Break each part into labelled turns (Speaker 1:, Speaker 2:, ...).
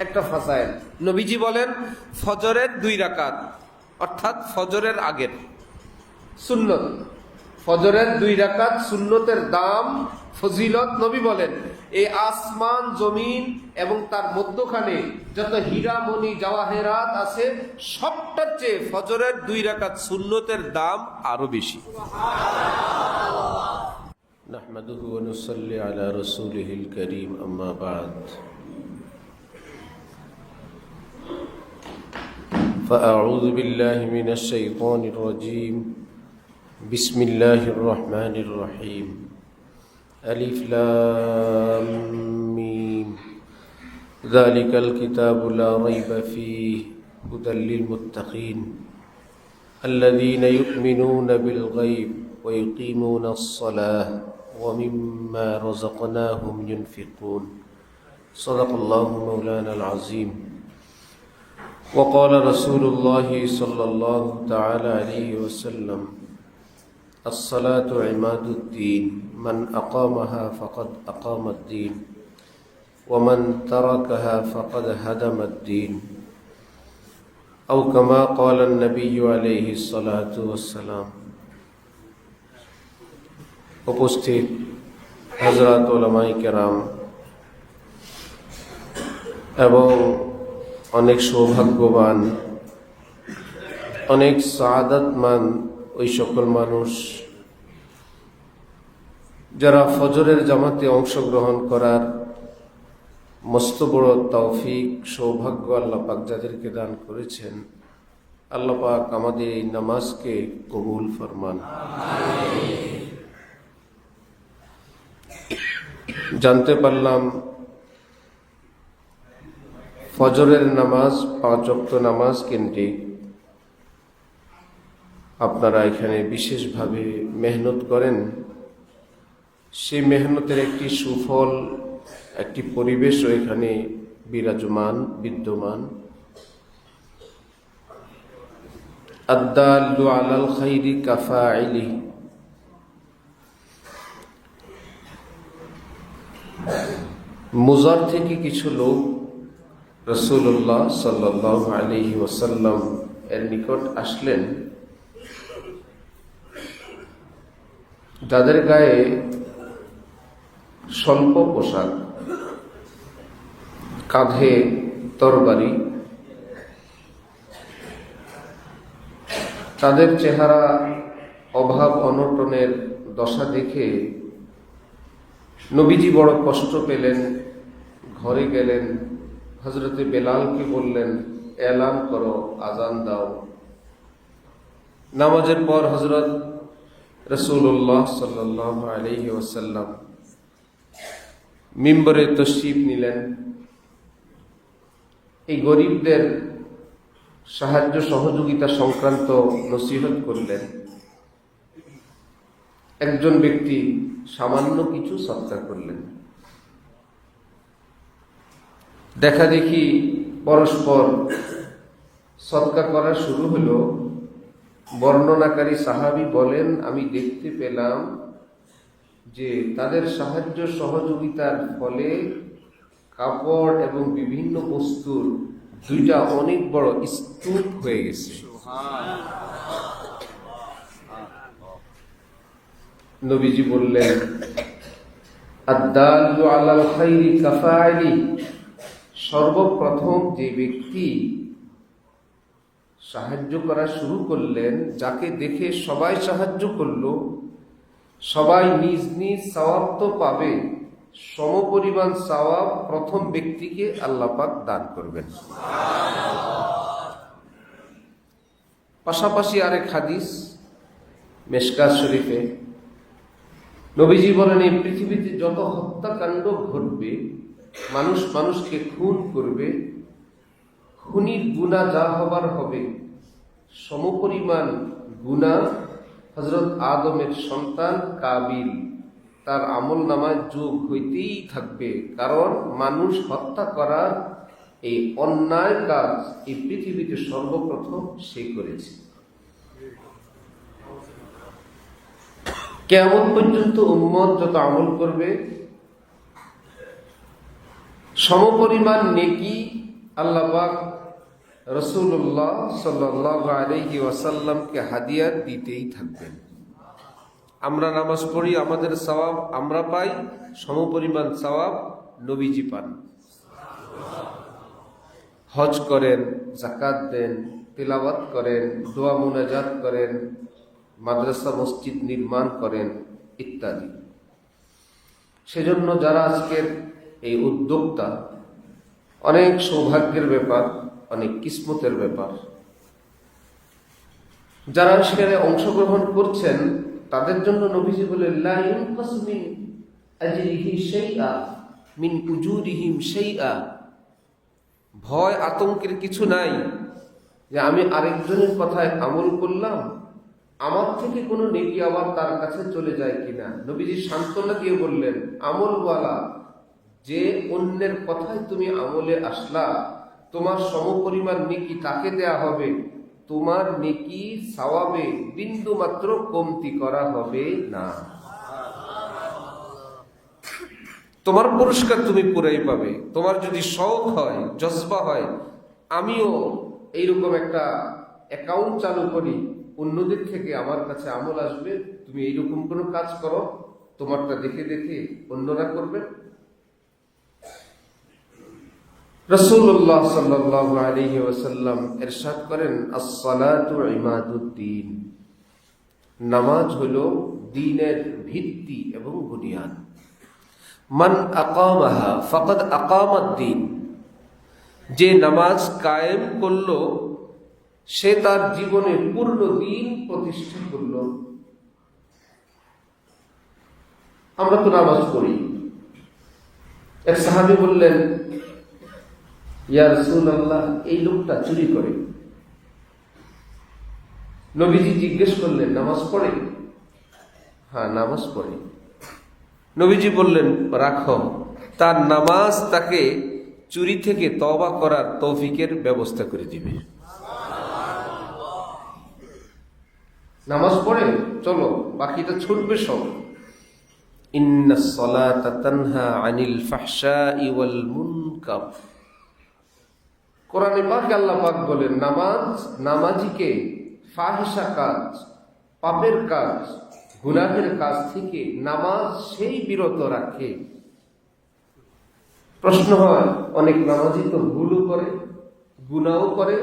Speaker 1: একটা ফাসাইল। নবীজি বলেন ফজরের 2 রাকাত, অর্থাৎ ফজরের আগের সুন্নত, ফজরের 2 রাকাত সুন্নতের দাম, ফজিলত। নবী বলেন এই আসমান জমিন এবং তার মধ্যখানে যত হীরা মণি জওয়াহেরাত আছে সবটার চেয়ে ফজরের 2 রাকাত সুন্নতের দাম আরো বেশি। নাহমাদুহু ওয়া নুসাল্লি আলা রাসূলিহিল কারীম, আম্মা বা'দ। فأعوذ بالله من الشيطان الرجيم. بسم الله الرحمن الرحيم. ألف لام ميم. ذلك الكتاب لا ريب فيه هدى للمتقين الذين يؤمنون بالغيب ويقيمون الصلاة ومما رزقناهم ينفقون. صدق الله مولانا العظيم. وقال رسول الله صلى الله تعالى عليه وسلم: الصلاة عماد الدين، من أقامها فقد أقام الدين ومن تركها فقد هدم الدين، أو كما قال النبي عليه الصلاة والسلام. উপস্থিত হযরত উলামায়ে কেরাম এবং অনেক সৌভাগ্যবান, অনেক সাআদাতমান ওই সকল মানুষ যারা ফজরের জামাতে অংশগ্রহণ করার মস্ত বড় তৌফিক সৌভাগ্য আল্লাহ পাক যাদেরকে দান করেছেন, আল্লাহ পাক আমাদের এই নামাজকে কবুল ফরমান। জানতে পারলাম ফজরের নামাজ 5 ওয়াক্ত নামাজ কেন্দ্রিক আপনারা এখানে বিশেষভাবে মেহনত করেন। সেই মেহনতের একটি সুফল, একটি পরিবেশও এখানে বিদ্যমান। আদ-দাল্লু আলাল খাইরি কাফাইলিহি, মুজার থেকে কিছু লোক রাসূলুল্লাহ সাল্লাল্লাহু আলাইহি ওয়াসাল্লাম এর নিকট আসলেন, যাদের গায়ে স্বল্প পোশাক, কাঁধে তরবারি, তাদের চেহারা অভাব অনটনের দশা দেখে নবীজি বড় কষ্ট পেলেন। ঘরে গেলেন, হযরতে বেলালকে বললেন, এলান করো, আজান দাও। নামাজের পর হযরত রাসূলুল্লাহ সাল্লাল্লাহু আলাইহি ওয়াসাল্লাম মিম্বরে তশরিফ নিলেন। এই গরিবদের সাহায্য সহযোগিতা সংক্রান্ত নসিহত করলেন। একজন ব্যক্তি সামান্য কিছু সদকা করলেন। দেখা দেখি পরস্পর সদকা করা শুরু হলো। বর্ণনাকারী সাহাবী বলেন, আমি দেখতে পেলাম যে তাদের সাহায্য সহযোগিতার ফলে কাপড় এবং বিভিন্ন বস্তুর 2টা অনেক বড় স্তূপ হয়ে গেছে। নবীজি বললেন, আদ-দাল্লু আলাল খাইরি কাফাইলি, সর্বপ্রথম যে ব্যক্তি সাহায্য করা শুরু করলেন, যাকে দেখে সবাই সাহায্য করলো, সবাই নিজ নিজ সওয়াব তো পাবে, সমপরিমাণ সওয়াব প্রথম ব্যক্তিকে আল্লাহ পাক দান করবেন। পাশাপাশি আরেক হাদিস মিশকাত শরীফে নবীজি বলেন, এই পৃথিবীতে যত হত্যাকাণ্ড ঘটবে, মানুষ মানুষকে খুন করবে, খুনির গুনাহ যা হবার হবে সমপরিমাণ গুনাহ হযরত আদমের সন্তান কাবিল তার আমল নামায় যোগ হইতেই থাকবে। কারণ মানুষ হত্যা করার এই অন্যায় কাজ এই পৃথিবীতে সর্বপ্রথম সে করেছে। কিয়ামত পর্যন্ত উম্মত যত আমল করবে সমপরিমাণ নেকি আল্লাহ পাক রাসূলুল্লাহ সাল্লাল্লাহু আলাইহি ওয়াসাল্লামকে হাদিয়া দিতেই থাকবেন। আমরা নামাজ পড়ি, আমাদের সওয়াব আমরা পাই, সমপরিমাণ সওয়াব নবীজি পান। হজ করেন, যাকাত দেন, তিলাওয়াত করেন, দোয়া মুনাজাত করেন, মাদ্রাসা মসজিদ নির্মাণ করেন ইত্যাদি। সেজন্য যারা আজকের এই উদ্যোক্তা, অনেক সৌভাগ্যের ব্যাপার, অনেক কিসমতের ব্যাপার। যারা সেখানে অংশগ্রহণ করছেন তাদের জন্য নবীজি বলেন, লা ইউনকাসু মিন আজরিহি শাইআ মিন উজুরিহিম শাইআ। ভয় আতঙ্কের কিছু নাই যে আমি আরেকজনের কথায় আমল করলাম, আমার থেকে কোনো নেকি আবার তার কাছে চলে যায় কিনা। নবীজি সান্ত্বনা দিয়ে বললেন, আমলওয়ালা যে অন্যের কথায় তুমি আমলে আসলা, তোমার সমপরিমাণ নেকি তাকে দেয়া হবে, তোমার নেকি সওয়াবে বিন্দু মাত্র কমতি করা হবে না। তোমার পুরস্কার তুমি পুরাই পাবে। তোমার যদি শৌক হয়, জজবা হয়, আমিও এইরকম একটা অ্যাকাউন্ট চালু করি, অন্যদের থেকে আমার কাছে আমল আসবে, তুমি এইরকম কোনো কাজ করো, তোমারটা দেখে দেখে অন্যরা করবে। রাসূলুল্লাহ সাল্লাল্লাহু আলাইহি ওয়াসাল্লাম ইরশাদ করেন, আস-সালাতু ইমাদুদ্দিন। নামাজ হলো দ্বীনের ভিত্তি এবং বুনিয়াদ। মান আকামাহা ফাকাদ আকামাদ-দ্বীন। যে নামাজ কায়েম করলো সে তার জীবনের পূর্ণ দ্বীন প্রতিষ্ঠা করলো। আমরা তো নামাজ পড়ি। এক সাহাবী বললেন, ইয়া রাসূলুল্লাহ, এই লোকটা চুরি করে। নবীজি জিজ্ঞেস করলেন, নামাজ পড়ে? হ্যাঁ, নামাজ পড়ে। নবীজি বললেন, রাখো, তার নামাজ তাকে চুরি থেকে তওবা করার তৌফিকের ব্যবস্থা করে দিবে। নামাজ পড়ে, চলো বাকিটা ছুটবে সব। ইন্নাস সালাতা তানহা আনিল ফাহশাই ওয়াল মুনকার। কোরআনে পাকে আল্লাহ পাক বলেন, নামাজ নামাজিকে ফাহিশা কাজ, পাপের কাজ, গুনাহের কাজ থেকে নামাজ সেই বিরত রাখে। প্রশ্ন হয়, অনেক নামাজি তো ভুলও করে, গুনাহও করে,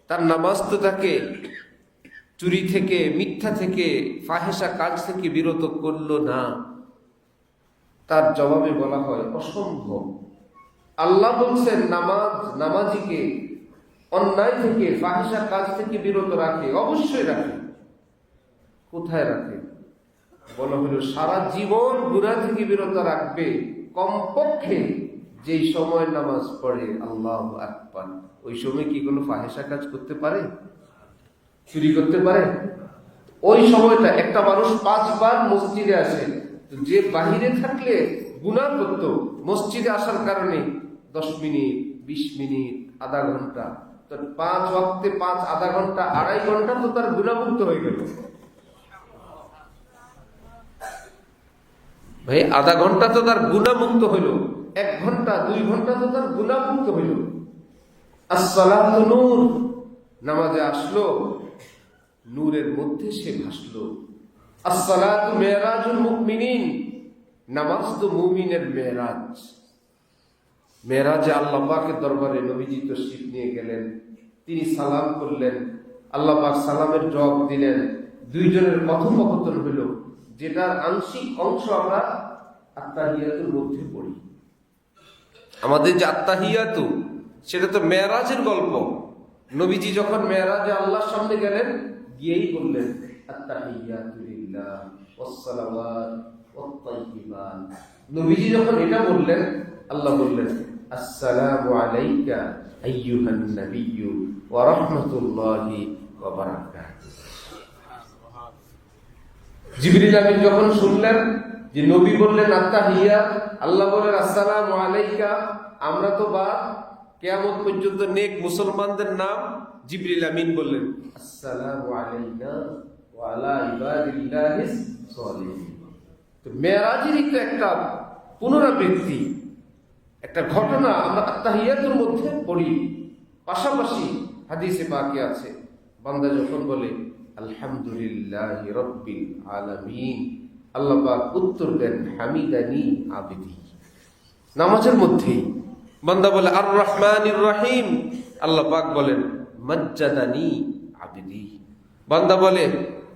Speaker 1: তার নামাজ তো তাকে চুরি থেকে, মিথ্যা থেকে, ফাহিশা কাজ থেকে বিরত করলো না। তার জবাবে বলা হয়, অসম্ভব। আল্লাহ বলছেন নামাজ নামাজিকে অন্যায় থেকে, ফাহিশা কাজ থেকে বিরত রাখে। অবশ্যই রাখে। কোথায় রাখে? বলা হলো, সারা জীবন গুনাহ থেকে বিরত রাখবে, কমপক্ষে যেই সময় নামাজ পড়ে আল্লাহু আকবার, ওই সময় কি কোনো ফাহিশা কাজ করতে পারে? চুরি করতে পারে? ওই সময়টা একটা মানুষ 5 বার মসজিদে আসে, যে বাহিরে থাকলে গুনাহ করত, মসজিদে আসার কারণে 10 মিনিট, 20 মিনিট, আধা ঘন্টা, তো 5 ওয়াক্তে 5, আধা ঘন্টা, 2.5 ঘন্টা তো তার গুনাহমুক্ত হয়ে গেল। ভাই, আধা ঘন্টা তো তার গুনাহমুক্ত হইল, 1 ঘন্টা 2 ঘন্টা তো তার গুনাহমুক্ত হইল। as-সালাতু নূর, নামাজে আসলো, নূরের মধ্যে সে ভাসলো। as-সালাতু মিরাজুল মুমিনিন, নামাজ তো মুমিনের মেরাজ। মেরাজে আল্লাহ পাকের দরবারে নবীজি তশরিফ নিয়ে গেলেন, তিনি সালাম করলেন, আল্লাহ পাক সালামের জবাব দিলেন, দুইজনের কথোপকথন হইল, যেটার আংশিক অংশ আমরা আত্তাহিয়াতুর মধ্যে পড়ি। আমাদের যে আত্তাহিয়াতু, সেটা তো মেরাজের গল্প। নবীজি যখন মেরাজে আল্লাহর সামনে গেলেন, গিয়েই বললেন, আত্তাহিয়াতু লিল্লাহ ওয়াস সালাওয়াত ওয়াত তাইয়িবাত। নবীজি যখন এটা বললেন, আল্লাহ বললেন, আসসালামু আলাইকা আইয়ুহান নাবিয়্যু ওয়া রাহমাতুল্লাহি ওয়া বারাকাতুহু। জিবরিল আমিন যখন শুনলেন যে নবী বললেন আত্তাহিয়াত, আল্লাহ বলেন আসসালামু আলাইকা, আমরা তো বা কিয়ামত পর্যন্ত নেক মুসলমানদের নাম জিবরিল আমিন বললেন, আসসালামু আলাইনা ওয়া আলা ইবাদিল্লাহিস সালিহিন। তো মেরাজেরই তো একটা পুনরাবৃত্তি, একটা ঘটনা আমরা আত্তাহিয়াতুর মধ্যে পড়ি, পাশাপাশি হাদিসে পাকে আছে, বান্দা যখন বলে আলহামদুলিল্লাহি রাব্বিল আলামিন, আল্লাহ পাক উত্তর দেন হামিদানি আবিদি। নামাজের মধ্যেই বান্দা বলে আর রহমানির রহিম, আল্লাহ পাক বলেন মাজ্জাদানি আবিদি। বান্দা বলে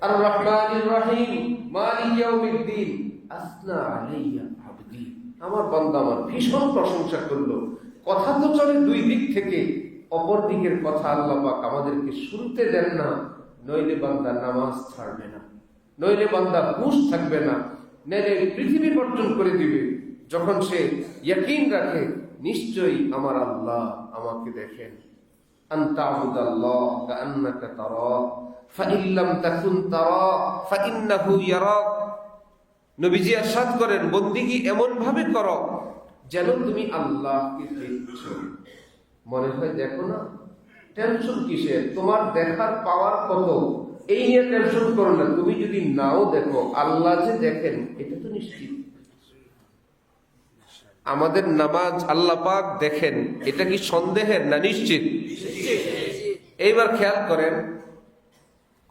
Speaker 1: আর রহমানির রহিম মালিক ইয়াউমিদ্দিন আসনা আলাইয়া আবদি, আমার বান্দা আমার ভীষণ প্রশংসা করলো। কথা তো চলে দুই দিক থেকে, অপর দিকের কথা আল্লাহ পাক আমাদেরকে শুনতে দেন না, নইলে বান্দা নামাজ ছাড়বে না, নইলে বান্দা হুঁশ থাকবে না, নইলে পৃথিবী বর্জন করে দিবে। যখন সে ইয়াকিন রাখে নিশ্চয়ই আমার আল্লাহ আমাকে দেখেন, আনতা আবুদাল্লাহ কাআন্নাকা তারাহ ফাইন লাম তাকুন তারাহ ফাইন্নাহু ইয়ারাক। নবীজি ইরশাদ করেন, বন্দেগী এমন ভাবে করো যেন তুমি আল্লাহকে দেখছো। মনে হয় দেখো না, টেনশন কিসের? তোমার দেখার পাওয়ার কত, এই নিয়ে টেনশন করো না। তুমি যদি নাও দেখো, আল্লাহ যে দেখেন এটা তো নিশ্চিত। আমাদের নামাজ আল্লাহ পাক দেখেন, এটা কি সন্দেহের না নিশ্চিত? এইবার খেয়াল করেন,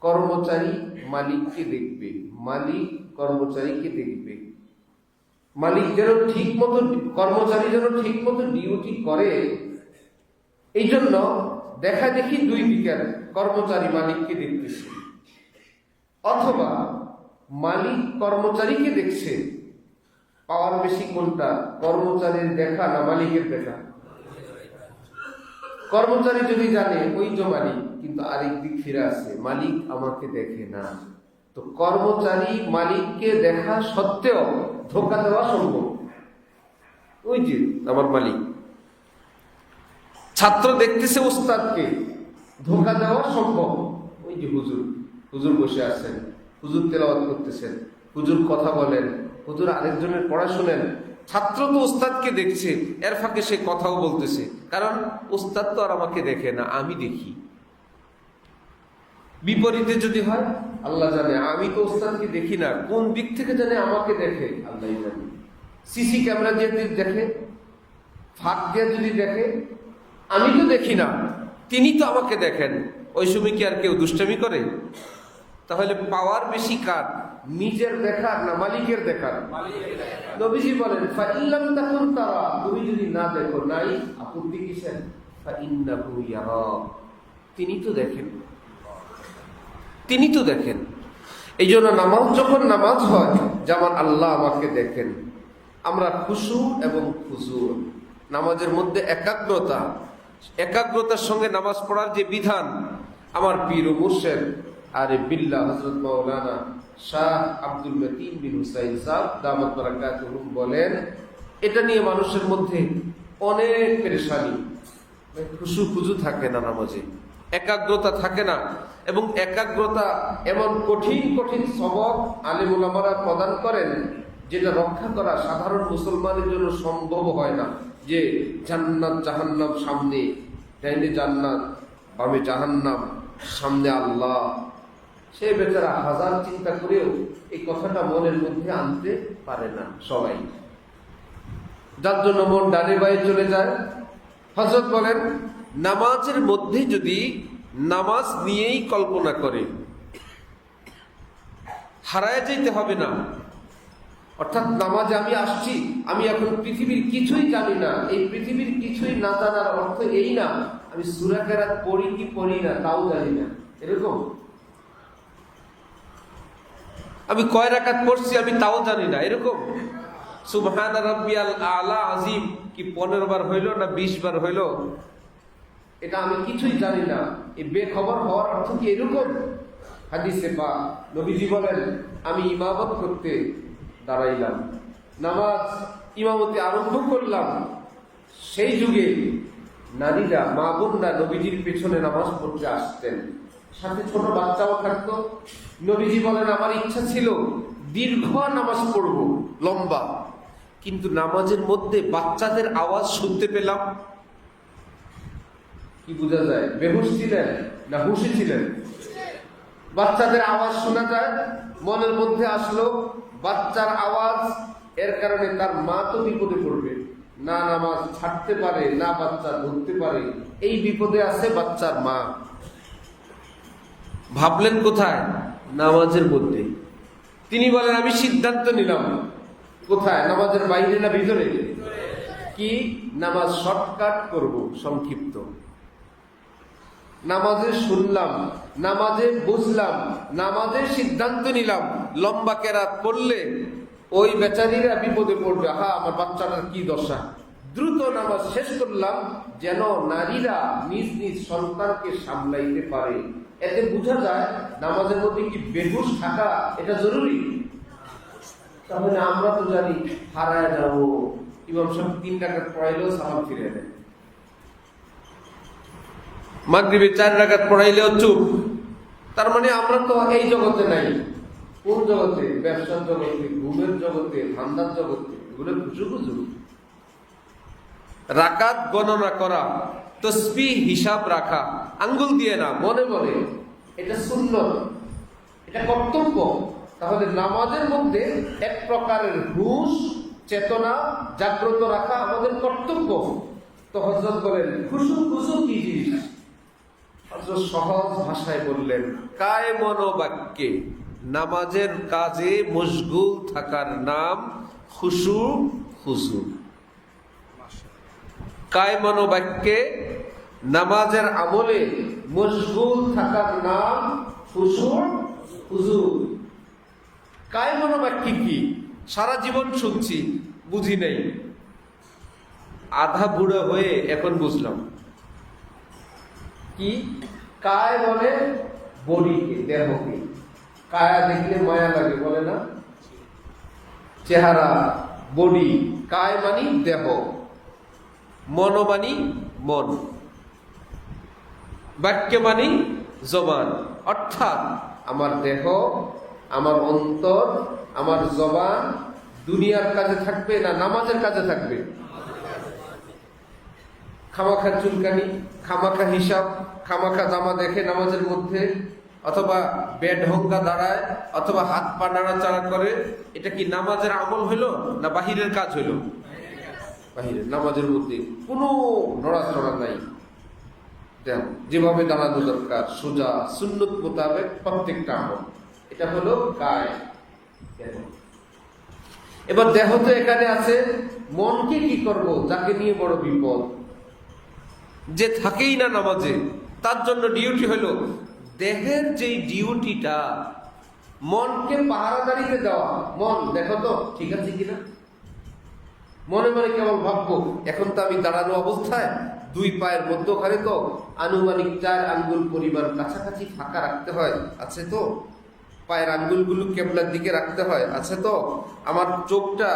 Speaker 1: কর্মচারী মালিককে দেখবে, মালিক কর্মচারীকে দেখবে, মালিক যেন ঠিক মতো, কর্মচারী যেন ঠিক মতো ডিউটি করে, এই জন্য দেখা দেখি দুই দিকের কর্মচারী মালিককে দেখতেছে, অথবা মালিক কর্মচারীকে দেখছে। পাওয়ার বেশি কোনটা, কর্মচারীর দেখা না মালিকের দেখা? কর্মচারী যদি জানে ওই যে মালিক, কিন্তু আরেক দিক ফিরে আসে, মালিক আমাকে দেখে না, তো কর্মচারী মালিককে দেখা সত্ত্বেও ধোঁকা দেওয়া সম্ভব। ওই যে আমার মালিক, ছাত্র দেখতেছে ওস্তাদকে, ধোঁকা দেওয়া সম্ভব। ওই যে হুজুর, হুজুর বসে আছেন, হুজুর তেলাওয়াত করতেছেন, হুজুর কথা বলেন, হুজুর আরেকজনের পড়া শুনেন। ছাত্র তো ওস্তাদকে দেখছে, এর ফাঁকে সে কথাও বলতেছে, কারণ ওস্তাদ তো আর আমাকে দেখে না, আমি দেখি। বিপরীতে যদি হয়, আল্লাহ জানে আমি তো ওস্তাদকে দেখি না, কোন দিক থেকে জানে আমাকে দেখে আল্লাহ জানে। সিসি ক্যামেরা যদি দেখে, ফাঁক দিয়ে যদি দেখে, আমি তো দেখি না, তিনি তো আমাকে দেখেন, ওই সময় কি আর কেউ দুষ্টামি করে? তাহলে পাওয়ার বেশি কার, নিজের দেখার না মালিকের দেখার? নবীজি বলেন ফাইন লাম তাকুন তারা, তুমি যদি না দেখো, নাই আপত্তি কিসের? ফাইন্নাহু ইয়ারাক, তিনি তো দেখেন, তিনি তো দেখেন। এই জন্য নামাজ যখন নামাজ হয়, যেমন আল্লাহ আমাকে দেখেন, আমরা খুশু এবং খুজু, নামাজের মধ্যে একাগ্রতা, একাগ্রতার সঙ্গে নামাজ পড়ার যে বিধান, আমার পীর ও মুর্শিদ আরে বিল্লাহ হযরত মাওলানা শাহ আব্দুল মতিন বিন হুসাইন সাহেব দামাত বারাকাতুহুম বলেন, এটা নিয়ে মানুষের মধ্যে অনেক পেরেশানি, খুশু খুজু থাকে না, নামাজে একাগ্রতা থাকে না। এবং একাগ্রতা এমন কঠিন কঠিন সবক আলেম উলামারা প্রদান করেন, যেটা রক্ষা করা সাধারণ মুসলমানের জন্য সম্ভব হয় না। যে জান্নাত জাহান্নাম সামনে, ডাইনে জান্নাত বামে জাহান্নাম, সামনে আল্লাহ, সে বেচারা হাজার চিন্তা করেও এই কথাটা মনের মধ্যে আনতে পারে না সবাই, যার জন্য মন ডানে বায়ে চলে যায়। হযরত বলেন, নামাজের মধ্যে যদি নামাজ নিয়েই কল্পনা করে, হারায় যেতে হবে না। অর্থাৎ নামাজে আমি আসছি, আমি এখন পৃথিবীর কিছুই জানি না, এই পৃথিবীর কিছুই না জানার অর্থ এই না আমি সূরা কেরাত পড়ি কি পড়ি না তাও জানি না, এরকম। আমি কয় রাকাত পড়ছি আমি তাও জানি না, এরকম। সুবহান রাব্বিয়াল আলা আজিম কি 15 বার হইল না 20 বার হইল, এটা আমি কিছুই জানি না, এই বেখবর হওয়ার অর্থ কি এরকম? হাদিসে পাক নবীজি বলেন, আমি ইমামত করতে দাঁড়াইলাম, নামাজ ইমামতি আরম্ভ করলাম, সেই যুগে নারীরা, মা বোনরা নবীজির পেছনে নামাজ পড়তে আসতেন, সাথে ছোট বাচ্চাও থাকতো। নবীজি বলেন, আমার ইচ্ছা ছিল দীর্ঘ নামাজ পড়ব, লম্বা, কিন্তু নামাজের মধ্যে বাচ্চাদের আওয়াজ শুনতে পেলাম। কি বোঝা যায়, বেহুশ ছিলেন না হুশি ছিলেন? বাচ্চাদের আওয়াজ শোনা যায়, মনের মধ্যে আসলো বাচ্চার আওয়াজ, এর কারণে তার মা তো বিপদে পড়বে, না নামাজ ছাড়তে পারে, না বাচ্চা ধরতে পারে, এই বিপদে আছে বাচ্চার মা। ভাবলেন কোথায়? নামাজের মধ্যে। তিনি বলেন আমি সিদ্ধান্ত নিলাম। কোথায়? নামাজের বাইরে না ভিতরে? কি? নামাজ শর্টকাট করব, সংক্ষিপ্ত। নামাজে শুনলাম, নামাজে বুঝলাম, নামাজে সিদ্ধান্ত নিলাম লম্বা কেরাত পড়লে ওই বেচারীরা বিপদে পড়বে। আমার বাচ্চাটার কি দশা। দ্রুত নামাজ শেষ করলাম যেন নারীরা নিজ নিজ সন্তানকে সামলাইতে পারে। এতে বোঝা যায় নামাজের মধ্যে কি বেহুশ থাকা এটা জরুরি। তাহলে আমরা তো জানি হারায় যাবো, ইমাম সাহেব 3 রাকাত পড়াইলেও সালাম ফিরে দেয়, মাগরিবে 4 রাকাত পড়াইলেও চুপ। তার মানে আমরা তো এই জগতে নাই। কোন জগতে? ব্যবসার জগতে, ঘুমের জগতে, ধান্দার জগতে। এগুলো খুঁজু রাকাত গণনা করা, তসবিহ হিসাব রাখা, আঙ্গুল দিয়ে না, মনে মনে, এটা সুন্নত, এটা কর্তব্য। তাহলে নামাজের মধ্যে এক প্রকারের হুঁশ, চেতনা জাগ্রত রাখা আমাদের কর্তব্য। তো হযরত বলেন খুশু কি জিনিস? হযরত সহজ ভাষায় বললেন কায়মন বাক্যে, নামাজের কাজে মশগুল থাকার নাম খুশু খুজু। কায়মন বাক্যে, নামাজের আমলে মশগুল থাকার নাম খুশু খুজু। কায়মন বাক্যে কি? সারা জীবন শুনছি, বুঝি নাই, আধা বুড়ো হয়ে এখন বুঝলাম। কি? কায় বলে বডিকে, দেহকে। কায়া দেখলে মায়া লাগে, বলে না? চেহারা, বডি। কায় মানি দেহ, মন মানি মন, বাক্য মানি জবান। অর্থাৎ আমার দেহ, আমার অন্তর, আমার জবান দুনিয়ার কাজে থাকবে না নামাজের কাজে থাকবে? খামাখা চুলকানি, খামাখা হিসাব, খামাখা জামা দেখে নামাজের মধ্যে, অথবা বেঢঙ্গা দাঁড়ায়, অথবা হাত পা নাড়াচাড়া করে, এটা কি নামাজের আমল হইল না বাহিরের কাজ হইল? বাহিরের। নামাজের মধ্যে কোনো নড়াচড়া নাই, যেভাবে দাঁড়ানো দরকার সোজা সুন্নত মোতাবেক প্রত্যেকটা আমল। এটা হলো কায়। এবার দেহ তো এখানে আছে, মনকে কি করব? যাকে নিয়ে বড় বিপদ, যে থাকেই না নামাজে, তার জন্য ডিউটি হলো দেহের যেই ডিউটিটা মনকে পাহারাদারিতে দেওয়া। মন দেখো তো ঠিক আছে কিনা, মনে মনে কেবল ভাববো এখন তো আমি দাঁড়ানো অবস্থায়, 2 পায়ের মধ্যখানে তো আনুমানিক 4 আঙ্গুল পরিমাণ কাছাকাছি ফাঁকা রাখতে হয়, আছে তো? পায়ের আঙ্গুলগুলো কেবলার দিকে রাখতে হয়, আছে তো? আমার চোখটা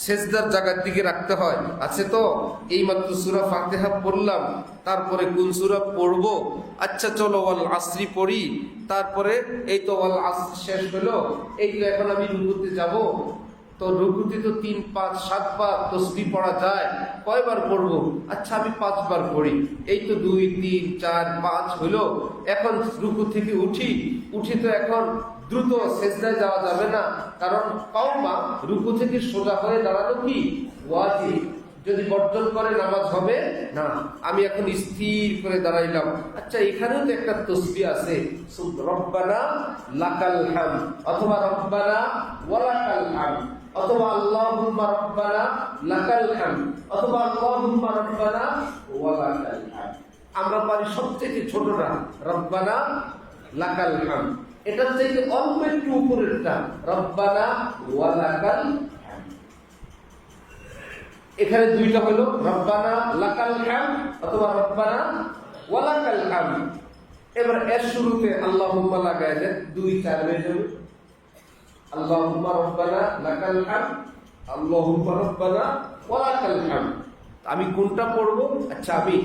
Speaker 1: সেজদার জায়গার দিকে রাখতে হয়, আছে তো? এই মাত্র সূরা ফাতিহা পড়লাম, তারপরে কোন সূরা পড়বো? আচ্ছা চলো ওয়াল আসরি পড়ি, তারপরে এই তো ওয়াল আসর শেষ হলো, এই তো এখন আমি রুকুতে যাব। তো রুকুতে তো 3, 5, 7 বার তাসবিহ পড়া যায়, কয়বার পড়বো? আচ্ছা আমি 5 বার পড়ি। এই তো 2, 3, 4, 5 হলো। এখন রুকু থেকে উঠি তো এখন দ্রুত সেজদায় যাওয়া যাবে না, কারণ কওমা রুকু থেকে সোজা হয়ে দাঁড়ানো কি ওয়াজিব। যদি বর্জন করে নামাজ হবে না। আমি এখন স্থির করে দাঁড়াইলাম। আচ্ছা এখানেও তো একটা তাসবিহ আছে, রব্বানা লাকাল হামদ, অথবা রব্বানা ওয়ালাকাল হামদ, অথবা আল্লাহুম্মা রব্বানা লাকাল হামদ, অথবা আল্লাহুম্মা রব্বানা ওয়ালাকাল হামদ। আমরা পারি সবথেকে ছোটটা রব্বানা লাকাল হামদ, এটার থেকে অল্প একটু উপরেরটা রব্বানা ওয়ালাকাল হামদ। এখানে 2টা হলো রব্বানা লাকাল হামদ অথবা রব্বানা ওয়ালাকাল হামদ। এবার এর শুরুতে আল্লাহুম্মা লাগায় দেন, 2, 4 হয়ে যাবে। আল্লাহুম্মা রব্বানা লাকাল হামদ, আল্লাহুম্মা রব্বানা ওয়ালাকাল হামদ। আমি কোনটা পড়বো? আচ্ছা আমি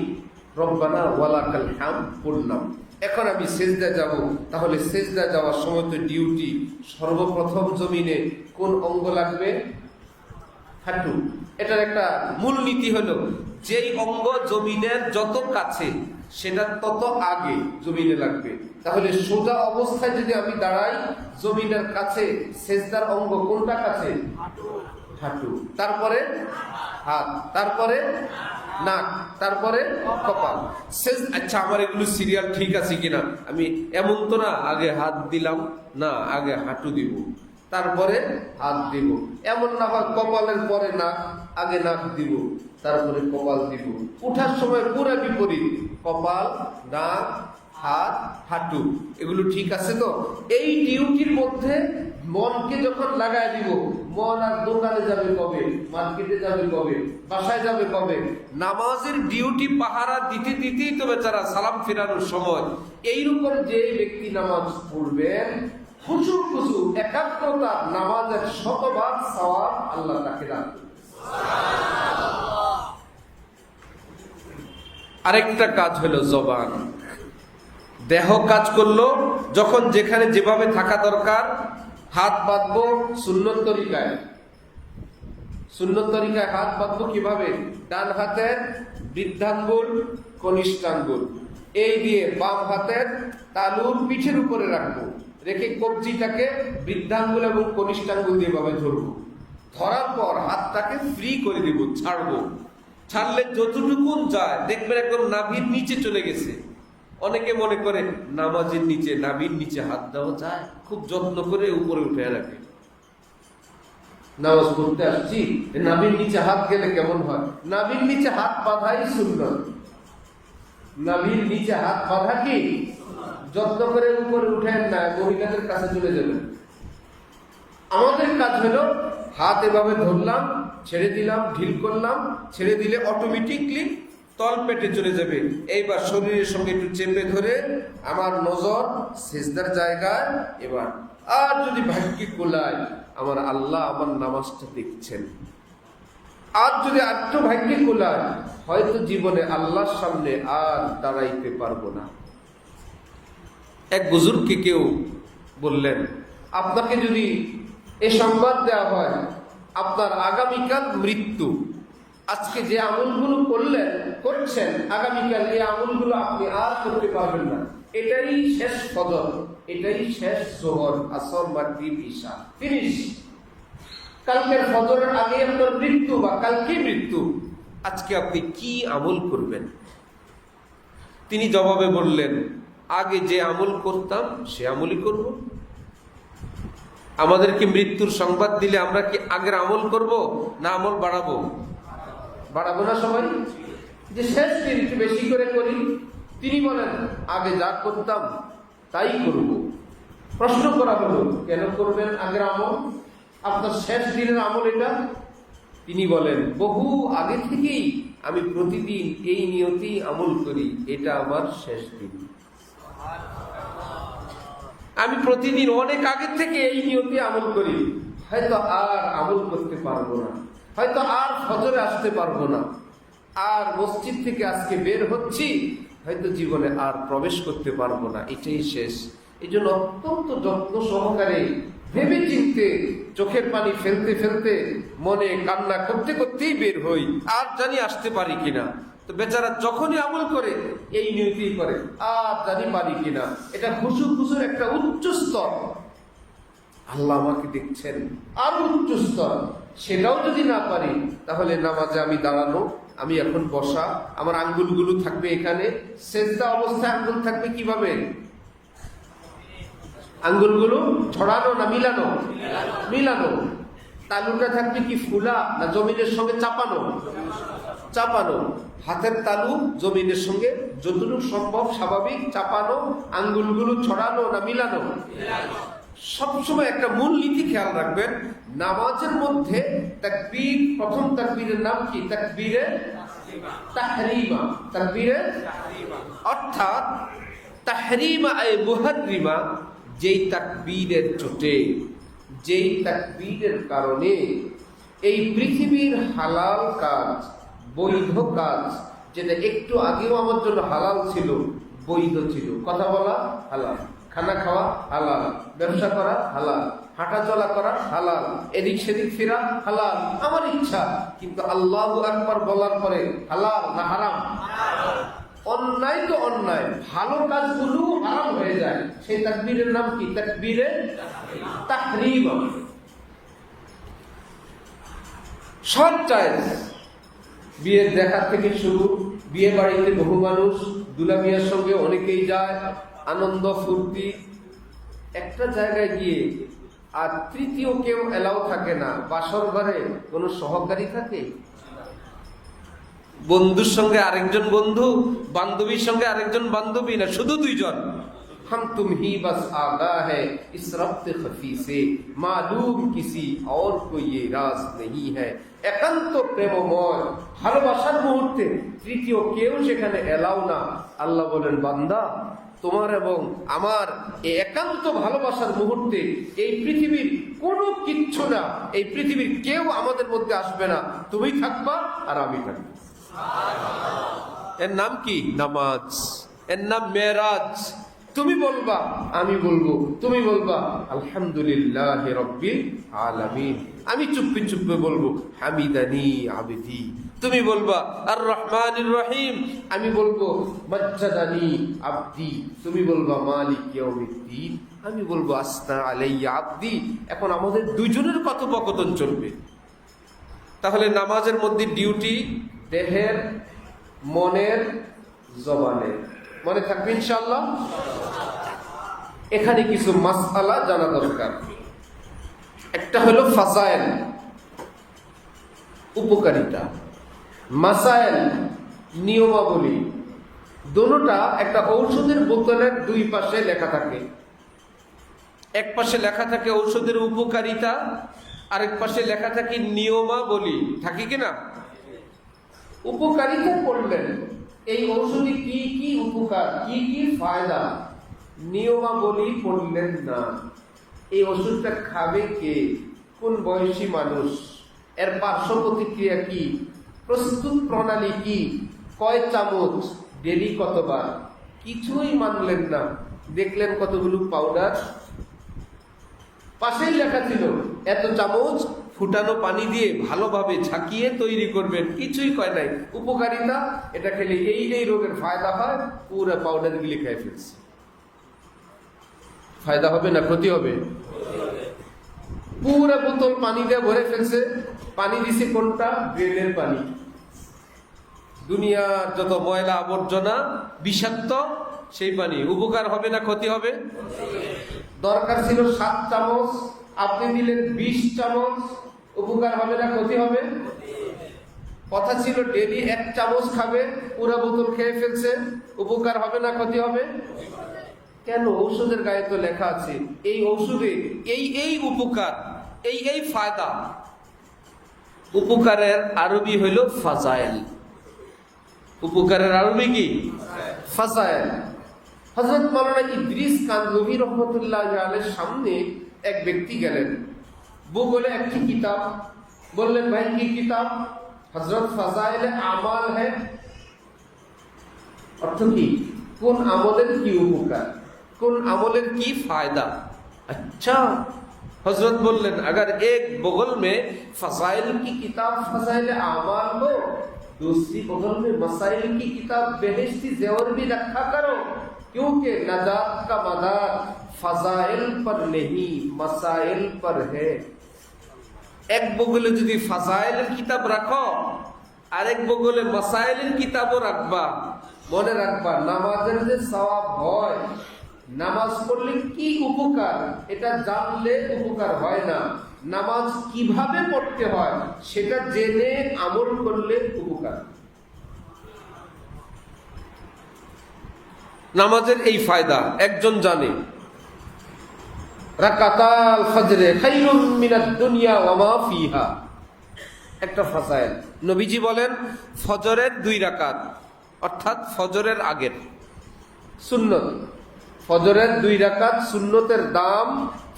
Speaker 1: রব্বানা ওয়ালাকাল হামদ পড়লাম। এখন আমি সেজদা যাব। তাহলে সেজদা যাওয়ার সময় তো ডিউটি সর্বপ্রথম জমিনে কোন অঙ্গ লাগবে? হাঁটু। এটার একটা মূলনীতি হলো যেই অঙ্গ জমিনের যত কাছে সেটা তত আগে জমিনে লাগবে। তাহলে সোজা অবস্থায় যদি আমি দাঁড়াই জমিনের কাছে, সেজদার অঙ্গ কোনটা কাছে? হাঁটু, তারপরে হাত, তারপরে নাক, তারপরে কপাল। আচ্ছা, আমার এগুলো সিরিয়াল ঠিক আছে কিনা? আমি এমন তো না আগে হাত দিলাম, না আগে হাঁটু দিব, তারপরে হাত দিব। এমন না হয় কপালের পরে নাক, আগে নাক দিব, তারপরে কপাল দিব। উঠার সময় পুরো বিপরীত, কপাল, নাক, হাত, হাঁটু। এগুলো ঠিক আছে তো? এই ডিউটির মধ্যে মনকে যখন লাগাই দিব, মন আর দোকানে যাবে কবে, মার্কেটে যাবে কবে, বাসায় যাবে কবে? নামাজের ডিউটি পাহারা দিতে দিতেই তো বেচারা সালাম ফেরানোর সময়। এইরকম যে ব্যক্তি নামাজ পড়বেন, খুশু খুশু একাগ্রতা, নামাজের শতভাগ সওয়াব আল্লাহ তাকে দান করবেন। আরেকটা কাজ হলো জবান। দেহ কাজ করলো, যখন যেখানে যেভাবে থাকা দরকার, হাত বাঁধবো সুন্নত তরিকায়। সুন্নত তরিকায় হাত বাঁধবো কিভাবে? ডান হাতের বৃদ্ধাঙ্গুল, কনিষ্ঠাঙ্গুল এই দিয়ে বাম হাতের তালুর পিঠের উপরে রাখবো, রেখে কবজিটাকে বৃদ্ধাঙ্গুল এবং কনিষ্ঠাঙ্গুল দিয়ে ভাবে ধরবো। ধরার পর হাতটাকে ফ্রি করে দিব, ছাড়বো। ছাড়লে যতটুকুন যায় দেখবেন একদম নাভির নিচে চলে গেছে। অনেকে মনে করে নামাজের নিচে, নাভির নিচে হাত দেওয়া যায়? খুব যত্ন করে উপরে উঠে রাখে। নামাজ পড়তে আসছি, নাভির নিচে হাত গেলে কেমন হয়? নাভির নিচে হাত বাঁধাই সুন্নাত। নাভির নিচে হাত বাঁধা কি যত্ন করে উপরে উঠেন না, মহিলাদের কাছে চলে যাবেন। আমাদের কাজ হলো হাত এভাবে ধরলাম, ছেড়ে দিলাম, ঢিল করলাম, ছেড়ে দিলে অটোমেটিকলি তল পেটে চলে যাবে। এইবার শরীরের সঙ্গে একটু চেপে ধরে আমার নজর সিজদার জায়গায়। এবার আর যদি ভাগ্যে কোলায়, আমার আল্লাহ আমার নামাজটা দেখছেন। আর যদি আত্ম ভাগ্যে কোলায়, হয়তো জীবনে আল্লাহর সামনে আর দাঁড়াইতে পারবো না। এক বুজুর্গকে কেউ বললেন, আপনাকে যদি এ সংবাদ দেওয়া হয় আপনার আগামীকাল মৃত্যু, আজকে যে আমলগুলো করছেন, আগামীকাল এই আমলগুলো আপনি আর করতে পারবেন না, এটাই শেষ ফজর, এটাই শেষ জোহর, আসর, মাগরিব, ইশা, ফিনিশ। কালকের ফজরের আগে আপনার মৃত্যু বা কালকে মৃত্যু, আজকে আপনি কি আমল করবেন? তিনি জবাবে বললেন, আগে যে আমল করতাম সে আমলই করব। আমাদেরকে মৃত্যুর সংবাদ দিলে আমরা কি আগের আমল করব না আমল বাড়াবো? বাড়াবো না সবাই? যে শেষ দিন একটু বেশি করে করি। তিনি বলেন, আগে যা করতাম তাই করব। প্রশ্ন করা হলো, কেন করবেন আগের আমল? আপনার শেষ দিনের আমল এটা। তিনি বলেন, বহু আগে থেকেই আমি প্রতিদিন এই নিয়তেই আমল করি, এটা আমার শেষ দিন। আমি প্রতিদিন অনেক আগে থেকে এই নিয়তে আমল করি, হয়তো আর আমল করতে পারবো না, হয়তো আর ফজরে আসতে পারবো না, আর মসজিদ থেকে আজকে বের হচ্ছি, হয়তো জীবনে আর প্রবেশ করতে পারবো না, এটাই শেষ। এই জন্য অত্যন্ত যত্ন সহকারে ভেবে চিনতে, চোখের পানি ফেলতে ফেলতে, মনে কান্না করতে করতেই বের হই, আর জানি আসতে পারি কিনা। তো বেচারা যখনই আমল করে এই নিয়তেই করে, আর জানি পারি কিনা। এটা খুশুর একটা উচ্চ স্তর। আল্লাহ আমাকে দেখছেন, আরো উচ্চ স্তর। সেটাও যদি না পারি, তাহলে নামাজে আমি দাঁড়ানো, আমি এখন বসা, আমার আঙ্গুলগুলো থাকবে এখানে, সেজদা অবস্থায় আঙ্গুল থাকবে কিভাবে? আঙ্গুলগুলো ছড়ানো না মিলানো? মিলানো। তালুটা থাকবে কি ফুলা না জমিনের সঙ্গে চাপানো? চাপানো। হাতের তালু জমিনের সঙ্গে যতটুকু সম্ভব স্বাভাবিক চাপানো, আঙ্গুলগুলো ছড়ানো না মিলানো? সবসময় একটা মূল নীতি খেয়াল রাখবেন, নামাজের মধ্যে তাকবীর, প্রথম তাকবীরের নাম কি? তাকবীরে তাহরিমা। তাকবীরে অর্থাৎ তাহরিমা আই মুহাররিমা, যেই তাকবীরের চোটে, যেই তাকবীরের কারণে এই পৃথিবীর হালাল কাজ, বৈধ কাজ, যেটা একটু আগেও আমার জন্য হালাল ছিল, বৈধ ছিল, কথা বলা হালাল, খানা খাওয়া হালাল, ব্যবসা করা হালাল, হাঁটা চলা করা হালাল, এদিক সেদিক ফেরা হালাল, আমার ইচ্ছা। কিন্তু আল্লাহু আকবার বলার পরে হালাল না হারাম? অন্যায় তো অন্যায়, ভালো কাজগুলো হারাম হয়ে যায়। সেই তাকবীরের নাম কি? তাকবীরে তাহরিম। সব জায়েজ। বিয়ের দেখা থেকে শুরু, বিয়ে বাড়িতে বহু মানুষ, দুলা মিয়ার সঙ্গে অনেকেই যায়, আনন্দ ফুর্তি। একটা জায়গায় গিয়ে আর তৃতীয় কেউ এলাও থাকে না। বাসর ঘরে কোনো সহকারী থাকে? বন্ধুর সঙ্গে আরেকজন বন্ধু, বান্ধবীর সঙ্গে আরেকজন বান্ধবী, না শুধু দুইজন। हम तुम ही बस आगा है इस रब्त खफी से मालूम किसी और को ये राज नहीं है। একান্ত প্রেমময় ভালোবাসার মুহূর্তে তৃতীয় কেউ সেখানে এলাও না। আল্লাহ বলেন, বান্দা, তোমার এবং আমার এই একান্ত ভালোবাসার মুহূর্তে এই পৃথিবীর কোনো কিচ্ছু না, এই পৃথিবীর কেউ আমাদের মধ্যে আসবে না। তুমি থাকবা আর আমি থাকবো। এর নাম কি? নামাজ। এর নাম মেরাজ। তুমি বলবা, আমি বলবো, তুমি বলবা আলহামদুলিল্লাহ রাব্বিল আলামিন, আমি চুপে চুপে বলবো হামিদানি আবদি। তুমি বলবা আর রহমানির রহিম, আমি বলবো মাজ্জাদানি আবদি। তুমি বলবা মালিক ইয়াউমিদ্দিন, আমি বলবো আসনা আলাইয়া আবদি। এখন আমাদের দুইজনের কথোপকথন চলবে। তাহলে নামাজের মধ্যে ডিউটি দেহের, মনের, জবানের। মনে থাকবে ইনশাআল্লাহ। এখানে কিছু মাসআলা জানা দরকার। একটা হলো ফাজাইল, উপকারিতা। মাসাইল, নিয়মাবলী। দুটোটা একটা ঔষধের বোতলের দুই পাশে লেখা থাকে। এক পাশে লেখা থাকে ঔষধের উপকারিতা, আরেক পাশে লেখা থাকে নিয়মাবলী। থাকে কিনা? উপকারিতা পড়লেন, এই ঔষধি কি কি উপকার, কি কি ফায়দা। নিয়মাবলী পড়লেন না, এই ওষুধটা খাবে কে, কোন বয়সী মানুষ, এর পার্শ্ব প্রতিক্রিয়া কি, প্রস্তুত প্রণালী কি, কয় চামচ, ডেলি কতবার, কিছুই মানলেন না। দেখলেন কতগুলো পাউডার, পাশেই লেখা ছিল এত চামচ ফুটানো পানি দিয়ে ভালোভাবে ঝাঁকিয়ে তৈরি করবেন। কিছুই কয় নাই উপকারিতা, এটা খেলে এই এই রোগের ফায়দা হয়। পুরো পাউডার গুলি খেয়ে ফেলছে। ফায়দা হবে না ক্ষতি হবে? পুরো বোতল পানি দিয়ে ভরে ফেলছে। পানি দিছে কোনটা? ড্রেনের পানি। দুনিয়ার যত ময়লা আবর্জনা বিষাক্ত সেই পানি। উপকার হবে না ক্ষতি হবে? দরকার ছিল 7 চামচ, আপনি দিলেন 20 চামচ। উপকার হবে না ক্ষতি হবে? কথা ছিল ডেলি 1 চামচ খাবে, পুরো বোতল খেয়ে ফেলছে। উপকার হবে না ক্ষতি হবে? কেন? ঔষধের গায়ে তো লেখা আছে এই ঔষধে এই এই উপকার, এই এই ফায়দা। উপকারের আরবি হইল ফাজাইল। উপকারের আরবি কি? ফাজাইল। হযরত মাওলানা ইদ্রিস কানজুবি রহমাতুল্লাহ আলাইহির সামনে এক ব্যক্তি গেলেন, বলে একটি কিতাব। বললেন, ভাই কি কিতাব? হযরত ফাজাইল আমাল है। অর্থ কি? কোন আমলের কি উপকার, কোন আমলের কি फायदा। अच्छा, हजरत बोलें अगर एक बगल में फजाइल की किताब फजाइल आमाल हो, दूसरी बगल में मसाइल की किताब बेहिश्ती जेवर भी रखा करो, क्योंकि नजात का मदार फजाइल पर नहीं मसाइल पर है। एक बगले যদি ফাজাইলের কিতাব রাখো, আরেক বগলে মাসাইলের কিতাবও রাখবা। মনে রাখবা, নামাজের যে সওয়াব হয়, নামাজ পড়লে কি উপকার এটা জানলে উপকার হয় না, নামাজ কিভাবে পড়তে হয় সেটা জেনে আমল করলে উপকার। নামাজের এই ফায়দা একজন জানে। রাকাতাল ফজরে খায়রুম মিনাদ দুনিয়া ওয়া মা ফিহা, একটা ফাজাইল। নবীজি বলেন ফজরের 2 রাকাত, অর্থাৎ ফজরের আগের সুন্নত, ফজরের 2 রাকাত সুন্নতের দাম,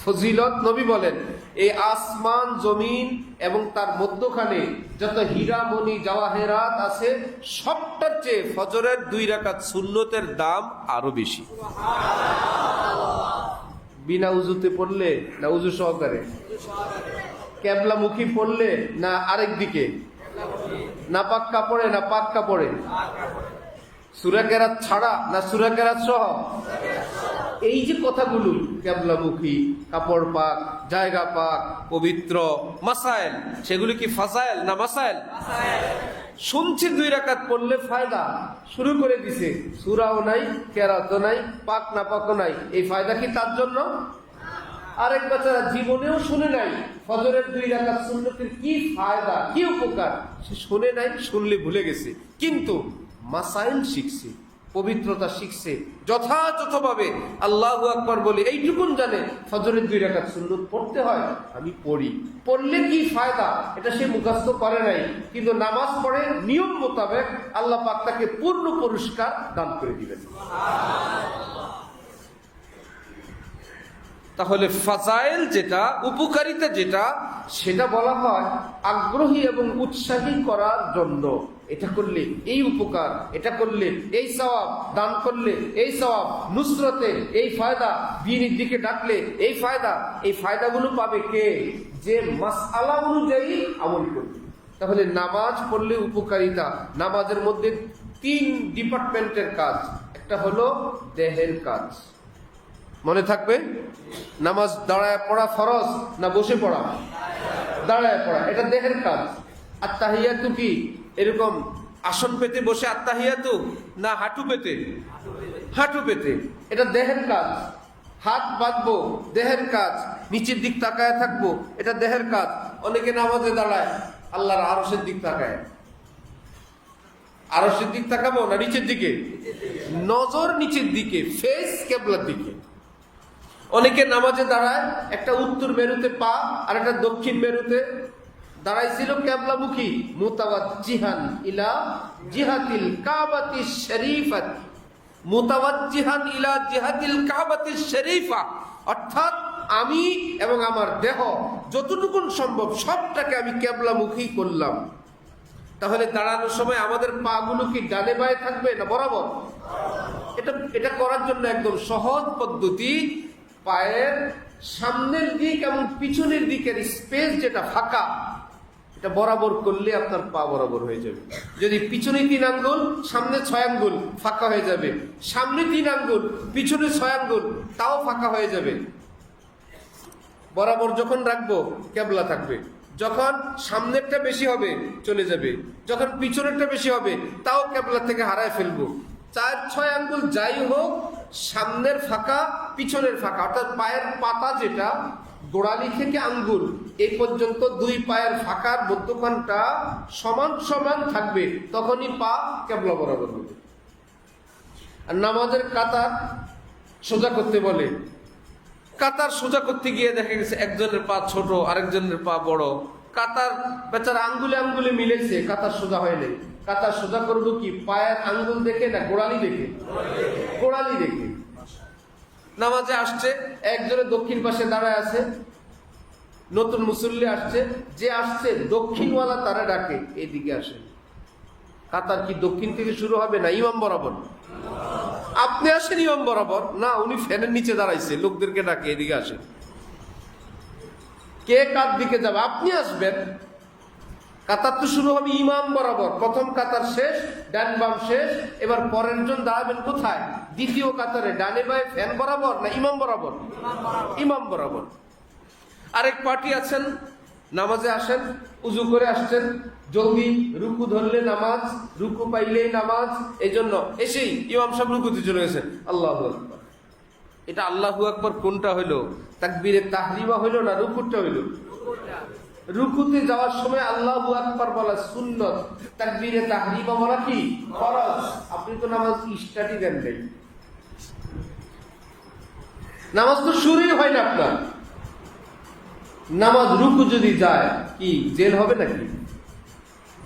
Speaker 1: ফজিলত। নবী বলেন এই আসমান জমিন এবং তার মধ্যখানে যত হীরা মণি জওয়াহেরাত আছে সবটার চেয়ে ফজরের 2 রাকাত সুন্নতের দাম আরো বেশি। বিনা উজুতে পড়লে না উজু সহকারে? কেবলামুখী পড়লে না আরেক দিকে? না পাক কাপড়ে না পাক কাপড়ে? সূরা কেরাত ছাড়া না সূরা কেরাত সহ? এই যে কথাগুলো, কেবলামুখী, কাপড় পাক, জায়গা পাক, পবিত্র, মাসাইল, সেগুলি কি ফাজাইল না মাসাইল? শুনছি 2 রাকাত পড়লে ফায়দা, শুরু করে দিছে, সূরাও নাই, কেরাতও নাই, পাক না পাকও নাই, এই ফায়দা কি তার জন্য? আরেক বেচারা জীবনেও শুনে নাই ফজরের 2 রাকাত সুন্নতের কি ফায়দা, কি উপকার, সে শুনে নাই, শুনলে ভুলে গেছে, কিন্তু মাসাইল শিখছে, পবিত্রতা শিখছে, যথাযথভাবে আল্লাহু আকবার বলে এইটুকুন জানে ফজরের 2 রাকাত সুন্নত পড়তে হয়, আমি পড়ি, পড়লে কি ফায়দা এটা সে মুখস্থ করে নাই, কিন্তু নামাজ পড়ে নিয়ম মোতাবেক, আল্লাহ পাক তাকে পূর্ণ পুরস্কার দান করে দিবেন। তাহলে ফাজাইল যেটা, উপকারিতা যেটা, সেটা বলা হয় আগ্রহী এবং উৎসাহী করার জন্য। এটা করলে এই উপকার, এটা করলে এই সওয়াব, দান করলে এই সওয়াব, নুসরতে এই ফায়দা, দ্বীনের দিকে ডাকলে এই ফায়দা। এই ফায়দাগুলো পাবে কে? যে মাসআলা অনুযায়ী আমল করবে। তাহলে নামাজ পড়লে উপকারিতা, নামাজের মধ্যে 3 ডিপার্টমেন্টের কাজ। একটা হলো দেহের কাজ, মনে থাকবে, নামাজ দাঁড়ায় পড়া ফরজ না বসে পড়া? দাঁড়ায় পড়া, এটা দেহের কাজ। আত্তাহিয়াতু কি এরকম আসন পেতে বসে আত্তাহিয়াতু, না হাঁটু পেতে? হাঁটু পেতে, এটা দেহের কাজ। হাত বাঁধবো, দেহের কাজ। নিচের দিক তাকায় থাকবো, এটা দেহের কাজ। অনেকে নামাজে দাঁড়ায় আল্লাহর আরশের দিক তাকায়, আরশের দিক তাকাবো না নিচের দিকে? নজর নিচের দিকে, ফেস কেবলার দিকে। অনেকে নামাজে দাঁড়ায় একটা উত্তর মেরুতে পা আর একটা দক্ষিণ মেরুতে, দাঁড়াইছিল কেবলামুখী, মুতাওয়াজ্জিহান ইলা জিহাতিল কাবাতিশ শরীফাত, মুতাওয়াজ্জিহান ইলা জিহাতিল কাবাতিশ শরীফা, অর্থাৎ আমি এবং আমার দেহ যতটুকুন সম্ভব সবটাকে আমি কেবলামুখী করলাম। তাহলে দাঁড়ানোর সময় আমাদের পা গুলো কি ডানে বায়ে থাকবে না বরাবর? এটা করার জন্য একদম সহজ পদ্ধতি, পায়ের সামনের দিক এবং পিছনের দিকের স্পেস যেটা ফাঁকা, এটা বরাবর করলে আপনার পা বরাবর হয়ে যাবে। যদি পিছনে 3 আঙ্গুল, সামনে 6 আঙ্গুল ফাঁকা হয়ে যাবে, সামনে 3 আঙ্গুল, পিছনে 6 আঙ্গুল, তাও ফাঁকা হয়ে যাবে। বরাবর যখন রাখবো কেবলা থাকবে, যখন সামনেরটা বেশি হবে চলে যাবে, যখন পিছনেরটা বেশি হবে তাও কেবলা থেকে হারায় ফেলবো। 4-6 আঙ্গুল যাই হোক, সামনের ফাঁকা, পিছনের ফাঁকা, অর্থাৎ পায়ের পাতা যেটা গোড়ালি থেকে আঙ্গুল এই পর্যন্ত 2 পায়ের ফাঁকার মধ্যখানটা সমান সমান থাকবে, তখনই পা কেবলা বরাবর হবে। আর নামাজের কাতার সোজা করতে বলে, কাতার সোজা করতে গিয়ে দেখা গেছে একজনের পা ছোট, আরেকজনের পা বড়, কাতার বেচারা আঙ্গুলে আঙ্গুলে মিলেছে, কাতার সোজা হয় নাই। কাতার সোজা করবো কি পায়ের আঙ্গুল দেখে না গোড়ালি দেখে? গোড়ালি দেখে। নামাজে আসছে, একজনের দক্ষিণ পাশে দাঁড়ায় আছে, নতুন মুসল্লি আসছে, যে আসছে দক্ষিণওয়ালা তারা ডাকে এদিকে আসে। কাতার কি দক্ষিণ থেকে শুরু হবে না ইমাম বরাবর? আপনি আসেন ইমাম বরাবর না, উনি ফ্যানের নিচে দাঁড়াইছে, লোকদেরকে ডাকে এদিকে আসে। কে কার দিকে যাবে? আপনি আসবেন। কাতার তো শুরু হবে ইমাম বরাবর, প্রথম কাতার শেষ, ডান বাম শেষ, এবার পরের জন দাঁড়াবেন কোথায়? দ্বিতীয় কাতারে, ডানে বায়ে ফ্যান বরাবর না ইমাম বরাবর? ইমাম বরাবর। আরেক পার্টি আছেন, নামাজে আসেন, উজু করে আসছেন, জলদি রুকু ধরলে নামাজ, রুকু পাইলেই নামাজ, এই জন্য এসেই ইমাম সাহেব রুকুতে চলে গেছেন, আল্লাহু আকবার। এটা আল্লাহু আকবার কোনটা হইল? তাকবীরে তাহরিমা হইল না রুকুটা হইল? রুকুতে যাওয়ার সময় আল্লাহু আকবার বলা সুন্নত, তাকবীরে তাহরিমা বলা কি ফরজ। আপনি তো নামাজ স্টার্টই দেন নাই, নামাজ তো শুরুই হয় না আপনার। নামাজ রুকু যদি যায় কি জেল হবে নাকি?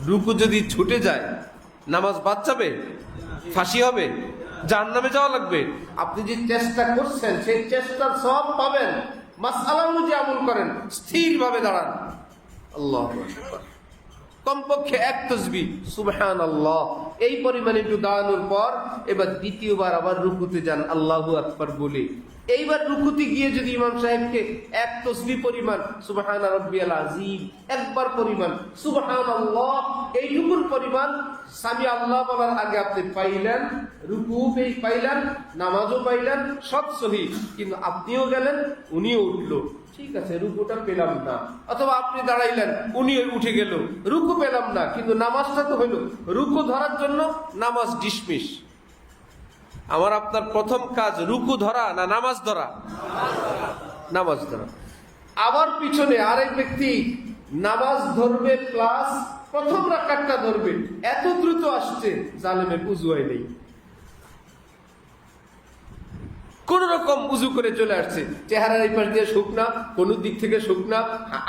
Speaker 1: রুকু যদি ছুটে যায় নামাজ বাদ যাবে? ফাঁসি হবে? জাহান্নামে যাওয়া লাগবে? আপনি যে চেষ্টা করছেন সেই চেষ্টার সওয়াব পাবেন। মাসআলা অনুযায়ী আমল করেন, স্থিরভাবে দাঁড়ান, আল্লাহু আকবার, কমপক্ষে 1 তাসবিহ সুবহানাল্লাহ, এই পরিমাণে একটু দাঁড়ানোর পর এবার দ্বিতীয়বার আবার রুকুতে যান আল্লাহু আকবার বলে। এইবার রুকুতে গিয়ে যদি ইমাম সাহেবকে 1 তাসবিহ পরিমাণ সুবহানা রাব্বিয়াল আযীম, একবার পরিমাণ সুবহানাল্লাহ, এইটুকুর পরিমাণ সামি আল্লাহ বলার আগে আপনি পাইলেন, রুকুও পাইলেন, নামাজও পাইলেন, সব সহি, কিন্তু আপনিও গেলেন, উনিও উঠলো, ঠিক আছে রুকুটা পেলাম না। অথবা আপনি দাঁড়াইলেন, উনি উঠে গেল, রুকু পেলাম না, কিন্তু নামাজটা তো হইল। রুকু ধরার জন্য নামাজ ডিসমিস। আমার আপনার প্রথম কাজ রুকু ধরা না নামাজ ধরা? নামাজ ধরা। আবার পিছনে আরেক ব্যক্তি নামাজ ধরবে প্লাস প্রথম রাকাতটা ধরবে, এত দ্রুত আসছে জালেমের উজু হয় নেই, কোন রকম উজু করে চলে আসছে, চেহারার এই পাশ দিয়ে শুকনা, কোন দিক থেকে শুকনা,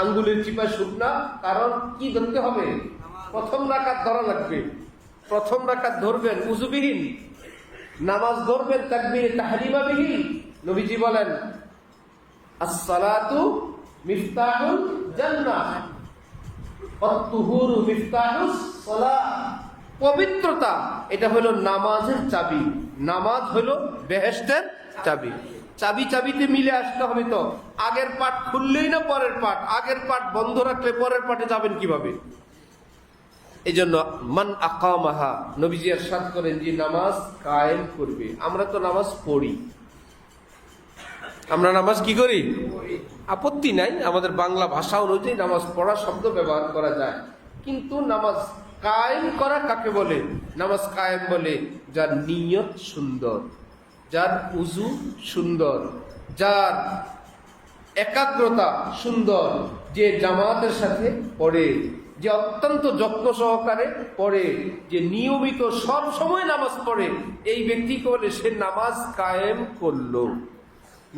Speaker 1: আঙ্গুলের চিপা শুকনা। কারণ কি ধরতে হবে? প্রথম রাকাত ধরা লাগবে। প্রথম রাকাত ধরবেন উজুবিহীন, নামাজ ধরবেন তাকবীরে তাহরিমাবিহীন। নবীজি বলেন আস-সালাতু মিফতাহুল জান্নাহ ওয়াত-তুহুরু মিফতাহুস সালাহ। পবিত্রতা এটা হলো নামাজের চাবি, নামাজ হলো বেহেশতের চাবি। চাবি চাবিতে মিলে আসতে হবে। তো আগের পাঠ খুললেই না পরের পাঠ, আগের পাঠ বন্ধ রাখলে পরের পাঠে যাবেন কিভাবে? এই জন্য মান আকামাহা, নবীজি ইরশাদ করেন যে নামাজ কায়েম করবে। আমরা তো নামাজ পড়ি, আমরা নামাজ কি করি? আপত্তি নাই, আমাদের বাংলা ভাষা অনুযায়ী নামাজ পড়া শব্দ ব্যবহার করা যায়, কিন্তু নামাজ কায়েম করা কাকে বলে? নামাজ কায়েম বলে যার নিয়ত সুন্দর, যার উজু সুন্দর, যার একাগ্রতা সুন্দর, যে জামাতের সাথে পড়ে, যে অত্যন্ত যত্ন সহকারে পড়ে, যে নিয়মিত সব সময় নামাজ পড়ে, এই ব্যক্তিকে বলে সে নামাজ কায়েম করলো।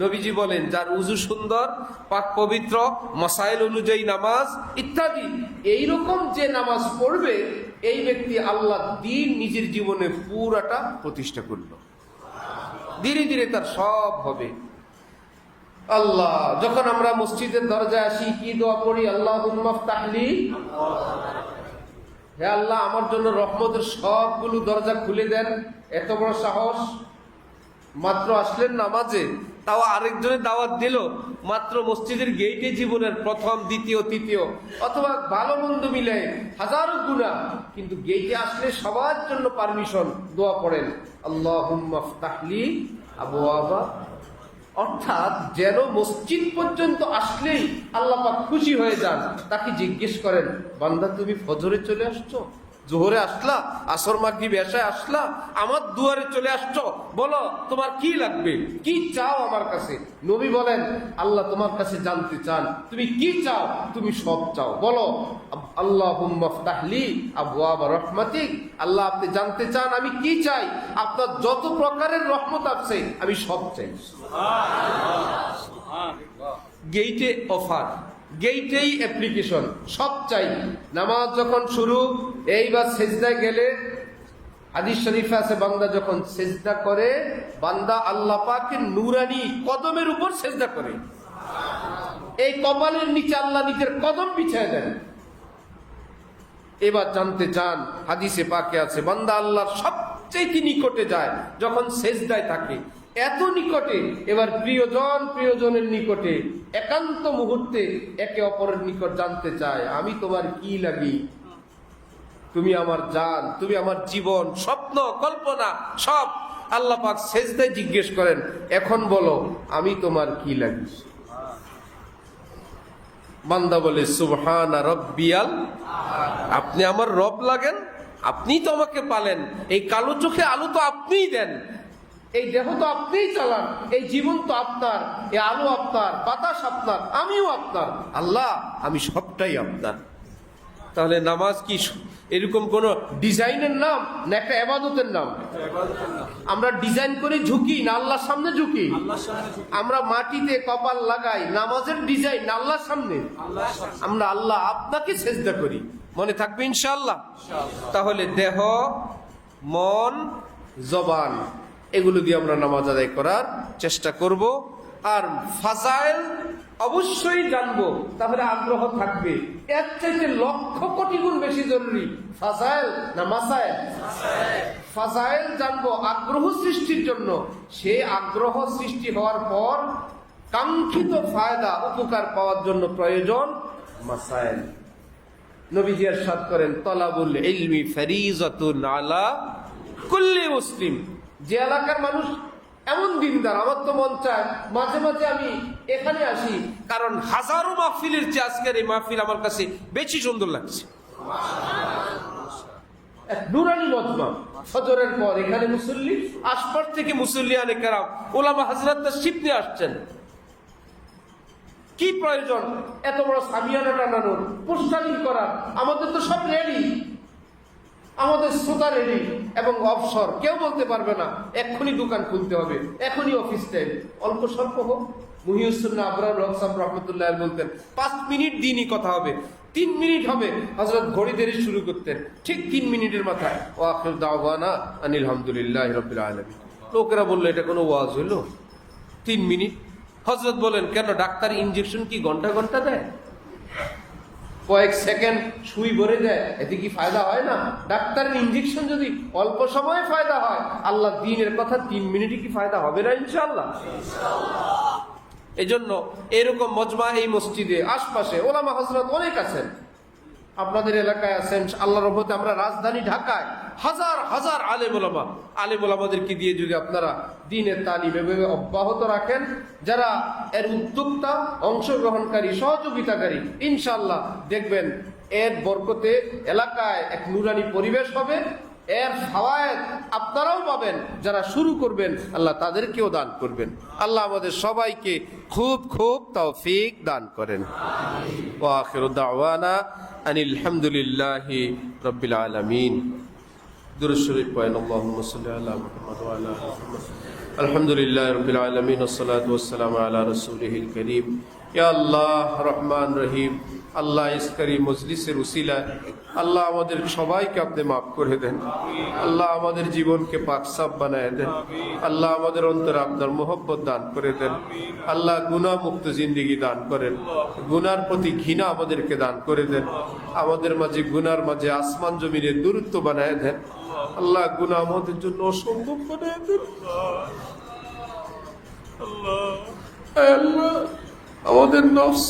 Speaker 1: নবীজি বলেন যার উজু সুন্দর, পাক পবিত্র, মাসাইল অনুযায়ী নামাজ ইত্যাদি, এইরকম যে নামাজ পড়বে, এই ব্যক্তি আল্লাহ দ্বীন নিজের জীবনে পুরাটা প্রতিষ্ঠা করল। ধীরে ধীরে তার সব হবে। আল্লাহ, যখন আমরা মসজিদের দরজায় আসি কি দোয়া পড়ি? আল্লাহুম্মা ফতাহলি, হে আল্লাহ আমার জন্য রহমতের সবগুলো দরজা খুলে দেন। এত বড় সাহস! মাত্র আসলেন নামাজে, তাও আরেকজনের দাওয়াত দিল, মাত্র মসজিদের গেইটে জীবনের প্রথম, দ্বিতীয়, তৃতীয়, অথবা ভালো মন্দ মিলে হাজারো গুনাহ, কিন্তু গেইটে আসলে সবার জন্য পারমিশন, দোয়া পড়েন আল্লাহুম্মা ফতাহলি আবওয়াবা। অর্থাৎ যেন মসজিদ পর্যন্ত আসলেই আল্লাহ পাক খুশি হয়ে যান। তাকে জিজ্ঞেস করেন, বান্দা তুমি ফজরে চলে আসছো, জোহরে আসলা, আসর মাগরিব এশায় আসলা, আমার দুয়ারে চলে আসছো, বলো তোমার কি লাগবে, কি চাও আমার কাছে? নবী বলেন আল্লাহ তোমার কাছে জানতে চান তুমি কি চাও, তুমি সব চাও, বলো আল্লাহুম্মা ফতাহলি আবওয়াবা রাহমাতিক। আল্লাহ আপনি জানতে চান আমি কি চাই, আপনার যত প্রকারের রহমত আছে আমি সব চাই। গেইটে অফার, গেইটেই অ্যাপ্লিকেশন, সব চাই। নামাজ যখন শুরু, এইবার সেজদায় গেলে হাদিস শরীফে আছে বান্দা যখন সেজদা করে, বান্দা আল্লাহ পাকের নূরানি কদমের উপর সেজদা করে। এই কপালের নিচে আল্লাহ নিজের কদম বিছায় দেন। এবার জানতে চান, হাদিসে পাকে আছে বান্দা আল্লাহর সবচেয়ে নিকটে যায় যখন সেজদায় থাকে, এত নিকটে। এবার প্রিয়জন প্রিয়জনের নিকটে একান্ত মুহূর্তে একে অপরের নিকট জানতে চায় আমি তোমার কি লাগি, তুমি আমার জান, তুমি আমার জীবন, স্বপ্ন কল্পনা সব। আল্লাহ পাক সেজদায় জিজ্ঞেস করেন এখন বলো আমি তোমার কি লাগি? বান্দা বলে সুবহানা রাব্বিয়াল, আপনি আমার রব লাগেন, আপনিই তো আমাকে পালেন, এই কালো চোখে আলো তো আপনিই দেন, এই দেহ তো আপনিই চালান, এই জীবন তো আপনার, এই আলো আপনার, বাতাস আপনার, আমিও আপনার। আল্লাহ আমি সবটাই আপনার। তাহলে নামাজ কি এরকম কোন ডিজাইনের নাম না একটা ইবাদতের নাম? আমরা ডিজাইন করে ঝুঁকি না আল্লাহর সামনে ঝুঁকি? আমরা মাটিতে কপাল লাগাই, নামাজের ডিজাইন না আল্লাহর সামনে? আমরা আল্লাহ আপনাকে সেজদা করি। মনে থাকবে ইনশাআল্লাহ? তাহলে দেহ, মন, জবান এগুলো দিয়ে আমরা নামাজ আদায় করার চেষ্টা করব। আর ফাজাইল অবশ্যই জানবো, তাহলে আগ্রহ থাকবে। এর চাইতে লক্ষ কোটি গুণ বেশি জরুরি ফাজাইল না মাসাইল? ফাজাইল জানবো আগ্রহ সৃষ্টির জন্য। সেই আগ্রহ সৃষ্টি হওয়ার পর কাঙ্ক্ষিত ফায়দা উপকার পাওয়ার জন্য প্রয়োজন মাসাইল। নবীজি ইরশাদ করেন, তলাবুল ইলমি ফারিজাতুন আলা কুল্লি মুসলিম। যে এলাকার মানুষ এমন দিনদার, আমার তো মন চায় মাঝে মাঝে আমি এখানে আসি, কারণ হাজারো মাহফিলের চেয়ে আজকের এই মাহফিল আমার কাছে বেশি সুন্দর লাগছে। এক নুরানি মজমা, ফজরের পর এখানে মুসল্লি, আশপাশ থেকে মুসল্লিয়ানে কেরাম, ওলামা হযরত তাশরীফ নিয়ে আসছেন। কি প্রয়োজন এত বড় সামিয়ানা টানানোর, পোস্টারিং করার? আমাদের তো সব রেডি, আমাদের শ্রোতা রেডি এবং অবসর। কেউ বলতে পারবে না এক্ষুনি দোকান খুলতে হবে, এখনই অফিস টাইম। অল্প স্বল্প হোক। মুহিউসুন্নাহ আবরার হক সাহেব রহমতুল্লাহ বলতেন 5 মিনিট দিনই কথা হবে, 3 মিনিট হবে। হযরত ঘড়ি দেরি শুরু করতেন, ঠিক 3 মিনিটের মাথায় ওয়া আখিরু দাওয়ানা আনিল হামদুলিল্লাহি রাব্বিল আলামিন। লোকেরা বললো এটা কোনো ওয়াজ হলো? 3 মিনিট। হযরত বলেন, কেন ডাক্তার ইনজেকশন কি ঘন্টা ঘন্টা দেয়? কয়েক সেকেন্ড সুই ভরে দেয়, এতে কি ফায়দা হয় না? ডাক্তারের ইনজেকশন যদি অল্প সময়ে ফায়দা হয়, আল্লাহ দ্বীনের কথা 3 মিনিটে কি ফায়দা হবে না ইনশাআল্লাহ? এই জন্য এরকম মজমা এই মসজিদে আশপাশে ওলামা হযরত অনেক আছেন। আপনাদের এলাকায় আছেন, আল্লাহর রহমতে আমরা রাজধানী ঢাকায় হাজার হাজার আলেম ওলামাদেরকে দিয়ে যদি আপনারা দ্বীনের তালিম এভাবে অব্যাহত রাখেন, যারা এর উদ্যোক্তা, অংশগ্রহণকারী, সহযোগিতাকারী, ইনশাআল্লাহ দেখবেন এর বরকতে এলাকায় এক নুরানি পরিবেশ হবে। এর ফাওয়ায়েদ আপনারাও পাবেন, যারা শুরু করবেন আল্লাহ তাদেরকেও দান করবেন। আল্লাহ আমাদের সবাইকে খুব খুব তৌফিক দান করেন। ওয়া আখিরু দাওয়ানা আনিল হামদুলিল্লাহি রাব্বিল আলামিন। দুরূদ শরীফ পড়েন। আল্লাহুম্মা সাল্লি আলা মুহাম্মাদ ওয়া আলা আলি মুহাম্মাদ। আলহামদুলিল্লাহি রাব্বিল আলামিন ওয়াসসালাতু ওয়াসসালামু আলা রাসূলিহিল কারীম। ইয়া আল্লাহ রহমান রহিম, আল্লাহ ইসকারি মজলিসের উসিলায় আল্লাহ আমাদের সবাইকে আপনি মাফ করে দেন। আল্লাহ আমাদের জীবনকে পাকসাফ বানায় দেন। আল্লাহ আমাদের অন্তরে আপনার মোহব্বত দান করে দেন। আল্লাহ গুনাহ মুক্ত জিন্দেগি দান করেন। গুনার প্রতি ঘৃণা আমাদেরকে দান করে দেন। আমাদের মাঝে গুনার মাঝে আসমান জমিনের দূরত্ব বানায় দেন। আল্লাহ গুনাহ আমাদের জন্য অসম্ভব বানায় দেন। আল্লাহ আমাদের নফস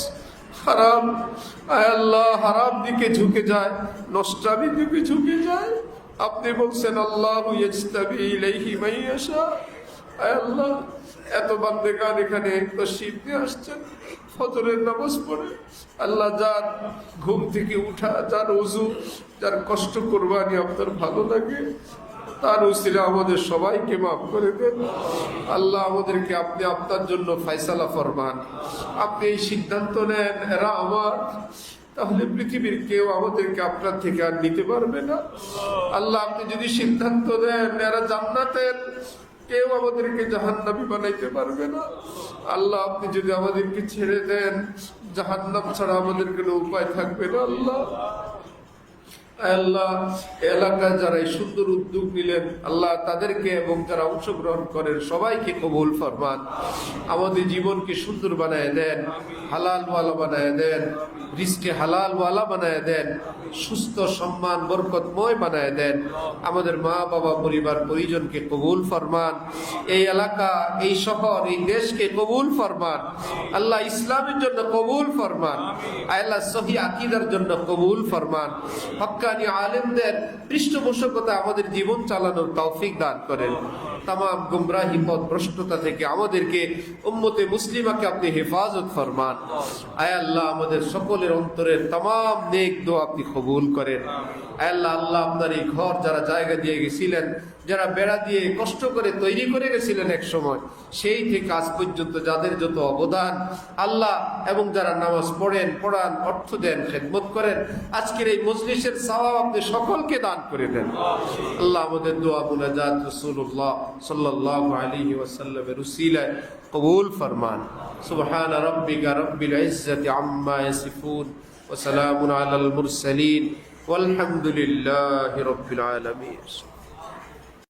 Speaker 1: হারাম, আয় আল্লাহ হারাম দিকে ঝুঁকে যায়, নষ্টামি দিকে ঝুঁকে যায়। আপনি বলছেন আল্লাহু ইয়াজতাবি ইলাইহি মান ইয়াশা। আয় আল্লাহ এত বান্দেগান এখানে তশরিফ নিয়ে আসছেন, ফজরের নামাজ পড়ে আল্লাহ যার ঘুম থেকে উঠা, যার ওযু, যার কষ্ট কুরবানি আপনার ভালো লাগে, তার উসিলা আমাদের সবাইকে মাফ করে দেন। আল্লাহ আমাদেরকে আপনি আপনার জন্য ফয়সালা ফরমান। আপনি এই সিদ্ধান্ত নেন এরা আমার, তাহলে পৃথিবীর কেউ আমাদেরকে আপনার থেকে আর নিতে পারবে না। আল্লাহ আপনি যদি সিদ্ধান্ত দেন এরা জান্নাতের, কেউ আমাদেরকে জাহান্নামী বানাইতে পারবে না। আল্লাহ আপনি যদি আমাদেরকে ছেড়ে দেন, জাহান্নাম ছাড়া আমাদের কোনো উপায় থাকবে না। আল্লাহ আল্লাহ এলাকায় যারা এই সুন্দর উদ্যোগ নিলেন, আল্লাহ তাদেরকে এবং যারা অংশগ্রহণ করেন সবাইকে কবুল ফরমান। আমাদের জীবনকে সুন্দর বানায় দেন, হালাল ওয়ালা বানায় দেন, রিজকে হালাল ওয়ালা বানায় দেন, সুস্থ সম্মান বরকতময় বানায় দেন। আমাদের মা বাবা পরিবার পরিজনকে কবুল ফরমান। এই এলাকা, এই শহর, এই দেশকে কবুল ফরমান। আল্লাহ ইসলামের জন্য কবুল ফরমান। আল্লাহ সহি আকীদার জন্য কবুল ফরমান। হক্কানি আলেমদের পৃষ্ঠপোষকতা আমাদের জীবন চালানোর তৌফিক দান করেন। তামাম গুমরাহি পথ ভ্রষ্টতা থেকে আমাদেরকে উম্মতে মুসলিমাকে আপনি হেফাজত ফরমান। আয় আল্লাহ আমাদের সকলের অন্তরের তামাম নেক দোয়া আপনি কবুল করেন। আয় আল্লাহ, আল্লাহ আপনার এই ঘর যারা জায়গা দিয়ে গেছিলেন, যারা বেড়া দিয়ে কষ্ট করে তৈরি করে গেছিলেন এক সময়, সেই থেকে আজ পর্যন্ত যাদের যত অবদান আল্লাহ, এবং যারা নামাজ পড়েন, পড়ান, অর্থ দেন, খেদমত করেন, আজকের এই মজলিসের সওয়াব আপনি সকলকে দান করে দেন। আল্লাহ আমাদের দোয়া মুনাজাত রাসূলুল্লাহ সাল্লাল্লাহু আলাইহি ওয়াসাল্লামের উসিলায় কবুল ফরমান। সুবহান রাব্বিকা রাব্বিল ইজ্জাতি আম্মা ইয়াসিফুন ওয়া সালামুন আলাল মুরসালিন ওয়ালহামদুলিল্লাহি রাব্বিল আলামিন।